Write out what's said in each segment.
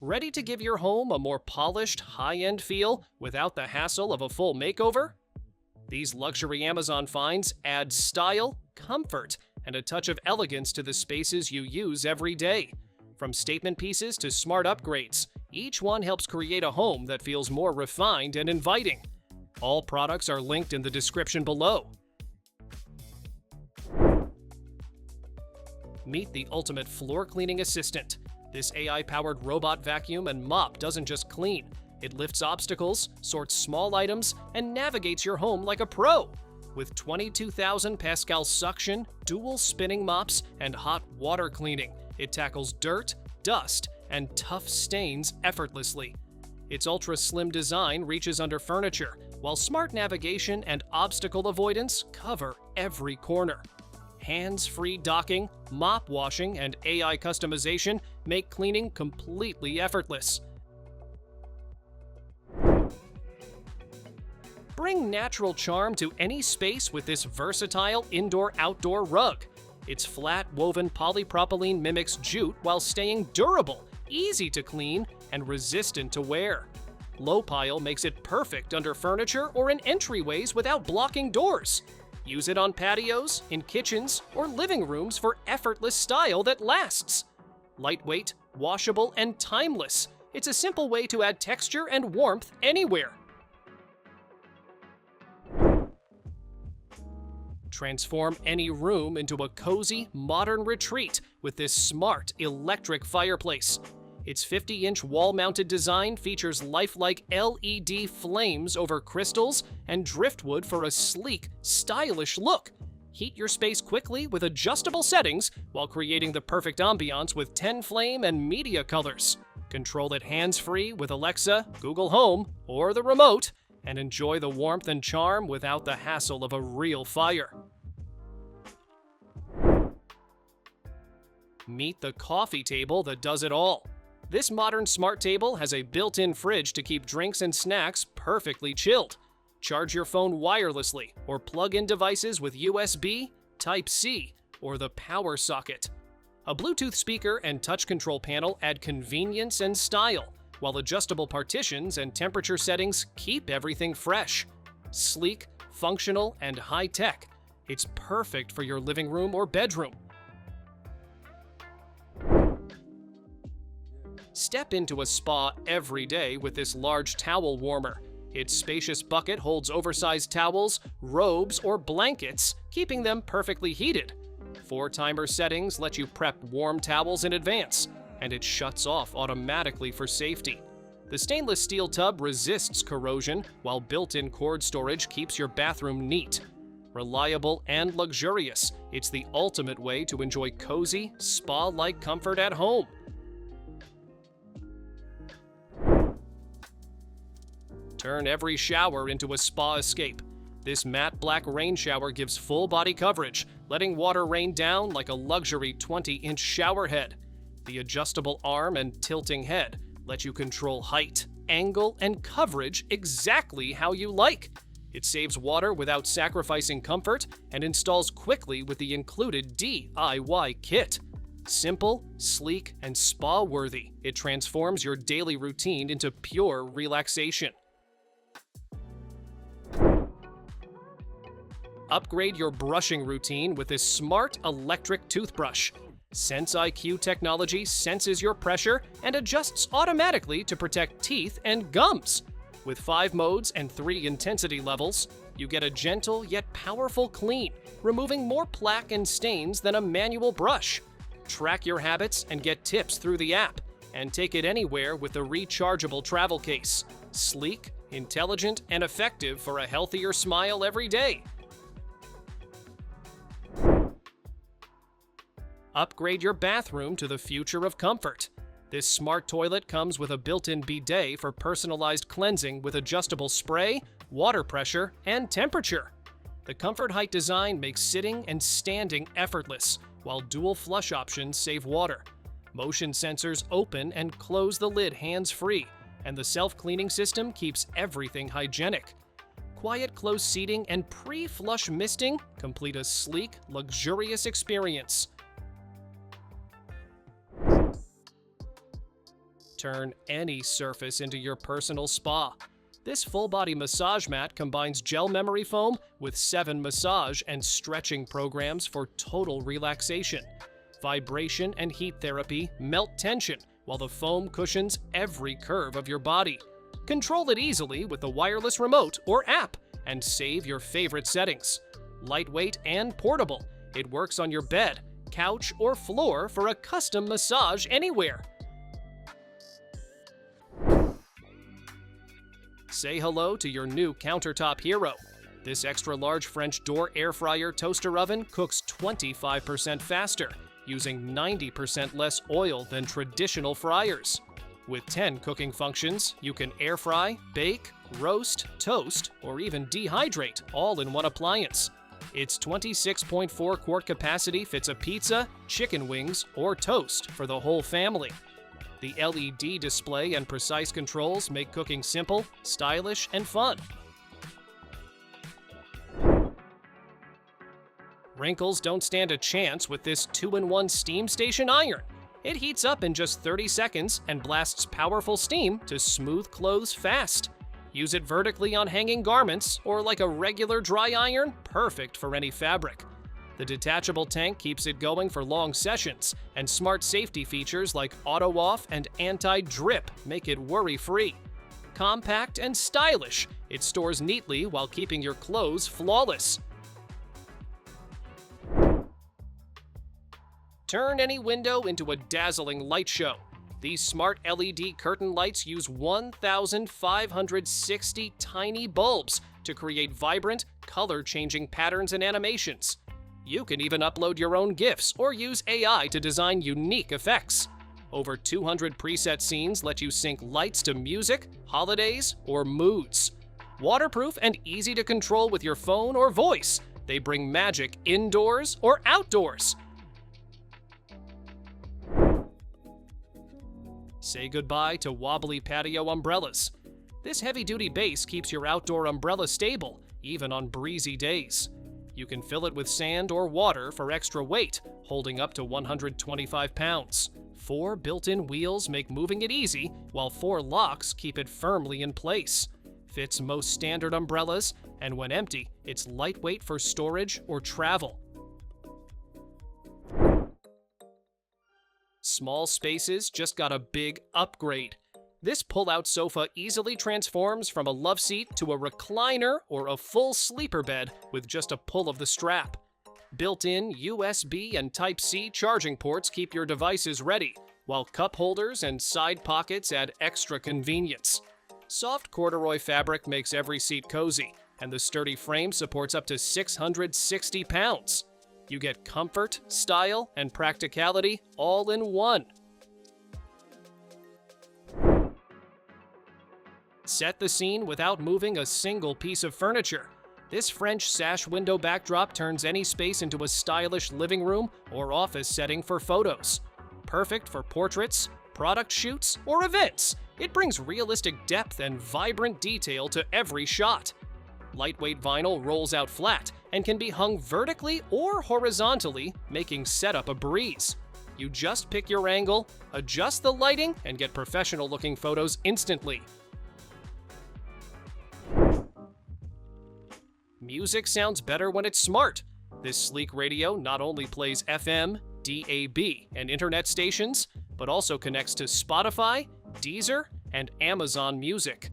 Ready to give your home a more polished, high-end feel without the hassle of a full makeover? These luxury Amazon finds add style, comfort, and a touch of elegance to the spaces you use every day. From statement pieces to smart upgrades, each one helps create a home that feels more refined and inviting. All products are linked in the description below. Meet the ultimate floor cleaning assistant. This AI-powered robot vacuum and mop doesn't just clean. It lifts obstacles, sorts small items, and navigates your home like a pro. With 22,000 Pascal suction, dual spinning mops, and hot water cleaning, it tackles dirt, dust, and tough stains effortlessly. Its ultra-slim design reaches under furniture, while smart navigation and obstacle avoidance cover every corner. Hands-free docking, mop washing, and AI customization make cleaning completely effortless. Bring natural charm to any space with this versatile indoor-outdoor rug. Its flat, woven polypropylene mimics jute while staying durable, easy to clean, and resistant to wear. Low pile makes it perfect under furniture or in entryways without blocking doors. Use it on patios, in kitchens, or living rooms for effortless style that lasts. Lightweight, washable, and timeless, it's a simple way to add texture and warmth anywhere. Transform any room into a cozy, modern retreat with this smart electric fireplace. Its 50-inch wall-mounted design features lifelike LED flames over crystals and driftwood for a sleek, stylish look. Heat your space quickly with adjustable settings while creating the perfect ambiance with 10 flame and media colors. Control it hands-free with Alexa, Google Home, or the remote, and enjoy the warmth and charm without the hassle of a real fire. Meet the coffee table that does it all. This modern smart table has a built-in fridge to keep drinks and snacks perfectly chilled. Charge your phone wirelessly or plug in devices with USB, Type-C, or the power socket. A Bluetooth speaker and touch control panel add convenience and style, while adjustable partitions and temperature settings keep everything fresh. Sleek, functional, and high-tech, it's perfect for your living room or bedroom. Step into a spa every day with this large towel warmer. Its spacious bucket holds oversized towels, robes, or blankets, keeping them perfectly heated. 4-timer settings let you prep warm towels in advance, and it shuts off automatically for safety. The stainless steel tub resists corrosion, while built-in cord storage keeps your bathroom neat. Reliable and luxurious, it's the ultimate way to enjoy cozy, spa-like comfort at home. Turn every shower into a spa escape. This matte black rain shower gives full body coverage, letting water rain down like a luxury 20-inch shower head. The adjustable arm and tilting head let you control height, angle, and coverage exactly how you like. It saves water without sacrificing comfort and installs quickly with the included DIY kit. Simple, sleek, and spa-worthy, it transforms your daily routine into pure relaxation. Upgrade your brushing routine with this smart electric toothbrush. Sense IQ technology senses your pressure and adjusts automatically to protect teeth and gums. With 5 modes and 3 intensity levels, you get a gentle yet powerful clean, removing more plaque and stains than a manual brush. Track your habits and get tips through the app, and take it anywhere with the rechargeable travel case. Sleek, intelligent, and effective for a healthier smile every day. Upgrade your bathroom to the future of comfort. This smart toilet comes with a built-in bidet for personalized cleansing with adjustable spray, water pressure, and temperature. The Comfort Height design makes sitting and standing effortless, while dual flush options save water. Motion sensors open and close the lid hands-free, and the self-cleaning system keeps everything hygienic. Quiet close seating and pre-flush misting complete a sleek, luxurious experience. Turn any surface into your personal spa. This full-body massage mat combines gel memory foam with 7 massage and stretching programs for total relaxation. Vibration and heat therapy melt tension, while the foam cushions every curve of your body. Control it easily with the wireless remote or app, and save your favorite settings. Lightweight and portable, it works on your bed, couch, or floor for a custom massage anywhere. Say hello to your new countertop hero. This extra-large French door air fryer toaster oven cooks 25% faster, using 90% less oil than traditional fryers. With 10 cooking functions, you can air fry, bake, roast, toast, or even dehydrate all in one appliance. Its 26.4 quart capacity fits a pizza, chicken wings, or toast for the whole family. The LED display and precise controls make cooking simple, stylish, and fun. Wrinkles don't stand a chance with this 2-in-1 steam station iron. It heats up in just 30 seconds and blasts powerful steam to smooth clothes fast. Use it vertically on hanging garments or like a regular dry iron, perfect for any fabric. The detachable tank keeps it going for long sessions, and smart safety features like auto-off and anti-drip make it worry-free. Compact and stylish, it stores neatly while keeping your clothes flawless. Turn any window into a dazzling light show. These smart LED curtain lights use 1,560 tiny bulbs to create vibrant, color-changing patterns and animations. You can even upload your own GIFs or use AI to design unique effects. Over 200 preset scenes let you sync lights to music, holidays, or moods. Waterproof and easy to control with your phone or voice, they bring magic indoors or outdoors. Say goodbye to wobbly patio umbrellas. This heavy-duty base keeps your outdoor umbrella stable, even on breezy days. You can fill it with sand or water for extra weight, holding up to 125 pounds. 4 built-in wheels make moving it easy, while 4 locks keep it firmly in place. Fits most standard umbrellas, and when empty, it's lightweight for storage or travel. Small spaces just got a big upgrade. This pull-out sofa easily transforms from a love seat to a recliner or a full sleeper bed with just a pull of the strap. Built-in USB and Type-C charging ports keep your devices ready, while cup holders and side pockets add extra convenience. Soft corduroy fabric makes every seat cozy, and the sturdy frame supports up to 660 pounds. You get comfort, style, and practicality all in one. Set the scene without moving a single piece of furniture. This French sash window backdrop turns any space into a stylish living room or office setting for photos. Perfect for portraits, product shoots, or events, it brings realistic depth and vibrant detail to every shot. Lightweight vinyl rolls out flat and can be hung vertically or horizontally, making setup a breeze. You just pick your angle, adjust the lighting, and get professional-looking photos instantly. Music sounds better when it's smart. This sleek radio not only plays FM, DAB, and internet stations, but also connects to Spotify, Deezer, and Amazon Music.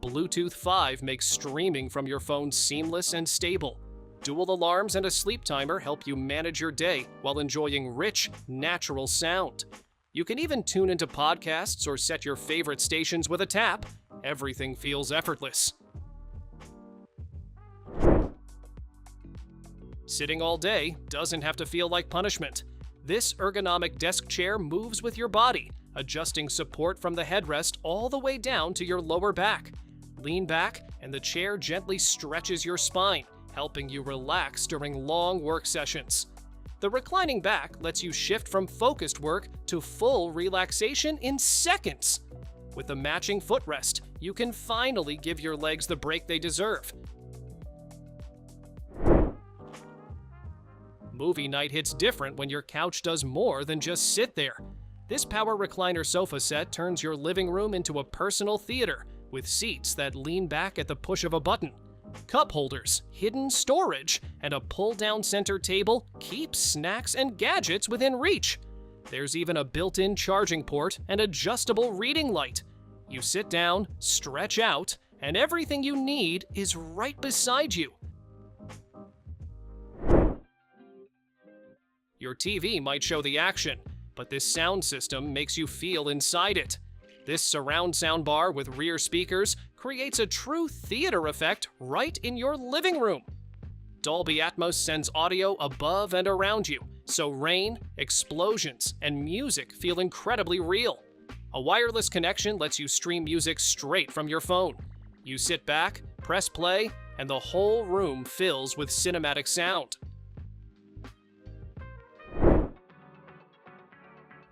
Bluetooth 5 makes streaming from your phone seamless and stable. Dual alarms and a sleep timer help you manage your day while enjoying rich, natural sound. You can even tune into podcasts or set your favorite stations with a tap. Everything feels effortless. Sitting all day doesn't have to feel like punishment. This ergonomic desk chair moves with your body, adjusting support from the headrest all the way down to your lower back. Lean back, and the chair gently stretches your spine, helping you relax during long work sessions. The reclining back lets you shift from focused work to full relaxation in seconds. With the matching footrest, you can finally give your legs the break they deserve. Movie night hits different when your couch does more than just sit there. This power recliner sofa set turns your living room into a personal theater with seats that lean back at the push of a button. Cup holders, hidden storage, and a pull-down center table keep snacks and gadgets within reach. There's even a built-in charging port and adjustable reading light. You sit down, stretch out, and everything you need is right beside you. Your TV might show the action, but this sound system makes you feel inside it. This surround soundbar with rear speakers creates a true theater effect right in your living room. Dolby Atmos sends audio above and around you, so rain, explosions, and music feel incredibly real. A wireless connection lets you stream music straight from your phone. You sit back, press play, and the whole room fills with cinematic sound.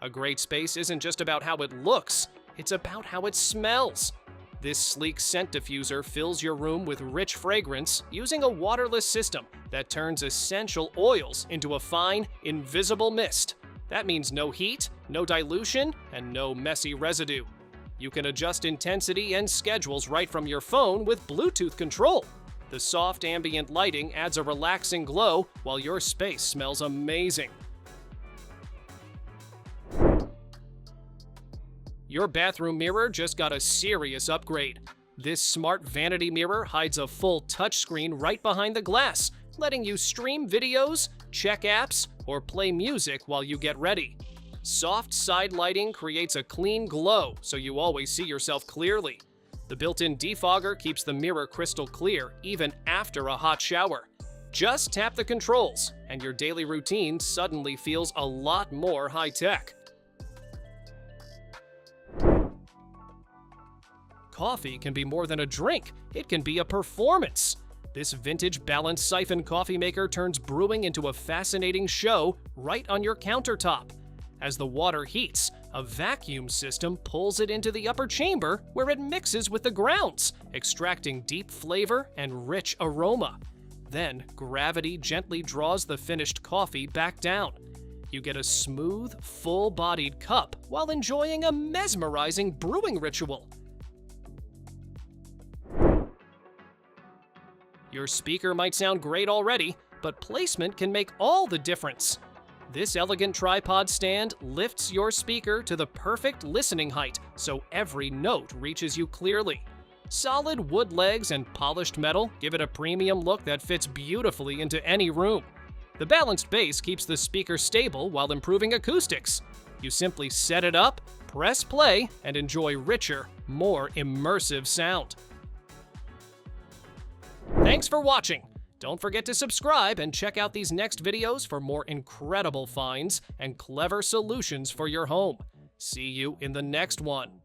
A great space isn't just about how it looks, it's about how it smells. This sleek scent diffuser fills your room with rich fragrance using a waterless system that turns essential oils into a fine, invisible mist. That means no heat, no dilution, and no messy residue. You can adjust intensity and schedules right from your phone with Bluetooth control. The soft ambient lighting adds a relaxing glow while your space smells amazing. Your bathroom mirror just got a serious upgrade. This smart vanity mirror hides a full touchscreen right behind the glass, letting you stream videos, check apps, or play music while you get ready. Soft side lighting creates a clean glow, so you always see yourself clearly. The built-in defogger keeps the mirror crystal clear even after a hot shower. Just tap the controls, and your daily routine suddenly feels a lot more high-tech. Coffee can be more than a drink, it can be a performance. This vintage balanced siphon coffee maker turns brewing into a fascinating show right on your countertop. As the water heats, a vacuum system pulls it into the upper chamber where it mixes with the grounds, extracting deep flavor and rich aroma. Then, gravity gently draws the finished coffee back down. You get a smooth, full-bodied cup while enjoying a mesmerizing brewing ritual. Your speaker might sound great already, but placement can make all the difference. This elegant tripod stand lifts your speaker to the perfect listening height, so every note reaches you clearly. Solid wood legs and polished metal give it a premium look that fits beautifully into any room. The balanced base keeps the speaker stable while improving acoustics. You simply set it up, press play, and enjoy richer, more immersive sound. Thanks for watching! Don't forget to subscribe and check out these next videos for more incredible finds and clever solutions for your home. See you in the next one.